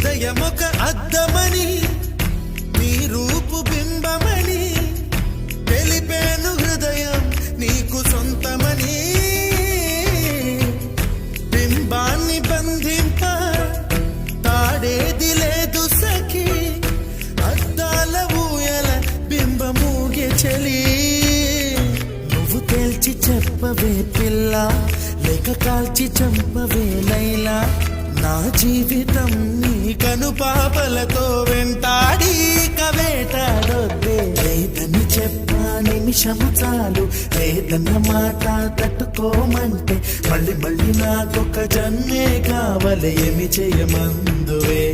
హృదయమొక అద్దమని నీ రూపు బింబమని తెలిపేను హృదయం నీకు సొంతమని బింబాన్ని బంధింప తాడేది లేదు సఖి అద్దాల ఊయల బింబమూగే చలి నువ్వు తేల్చి చెప్పవే పిల్ల లేక కాల్చి చంపవే లైలా నా జీవితం నీ కనుపాపలతో వెంటాడి కవేటాడొద్దే లేదని చెప్పా నిమిషము చాలు లేదన్న మాట తట్టుకోమంటే మళ్ళీ మళ్ళీ నాకొక జన్మే కావాలి ఏమి చేయమందువే